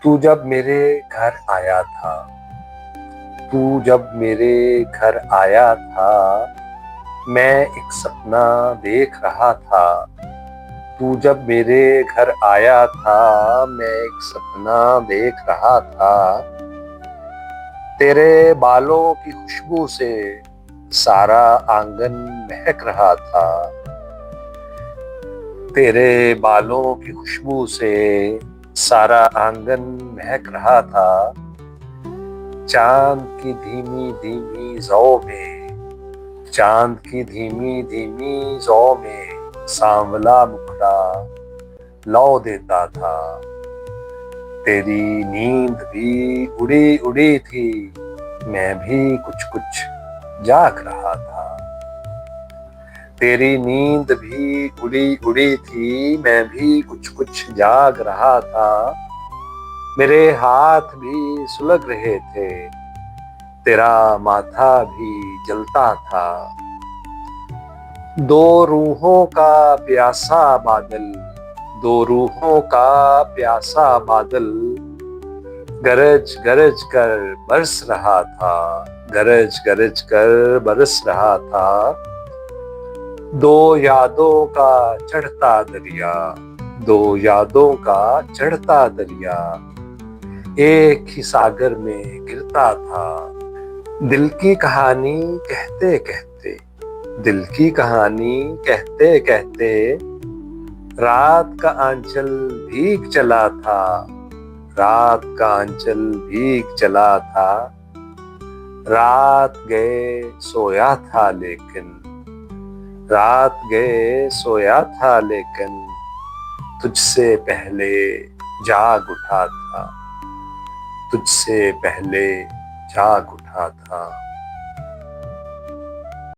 तू जब मेरे घर आया था, तू जब मेरे घर आया था, मैं एक सपना देख रहा था। तू जब मेरे घर आया था, मैं एक सपना देख रहा था। तेरे बालों की खुशबू से सारा आंगन महक रहा था। तेरे बालों की खुशबू से सारा आंगन महक रहा था। चांद की धीमी धीमी जौ में, चांद की धीमी धीमी जौ में सांवला मुखड़ा लौ देता था। तेरी नींद भी उड़ी उड़ी थी, मैं भी कुछ कुछ जाग रहा था। तेरी नींद भी उड़ी उड़ी थी, मैं भी कुछ कुछ जाग रहा था। मेरे हाथ भी सुलग रहे थे, तेरा माथा भी जलता था। दो रूहों का प्यासा बादल, दो रूहों का प्यासा बादल गरज गरज कर बरस रहा था, गरज गरज कर बरस रहा था। दो यादों का चढ़ता दरिया, दो यादों का चढ़ता दरिया एक ही सागर में गिरता था। दिल की कहानी कहते कहते, दिल की कहानी कहते कहते रात का आंचल भीग चला था, रात का आंचल भीग चला था। रात गए सोया था लेकिन, रात गए सोया था लेकिन तुझसे पहले जाग उठा था, तुझसे पहले जाग उठा था।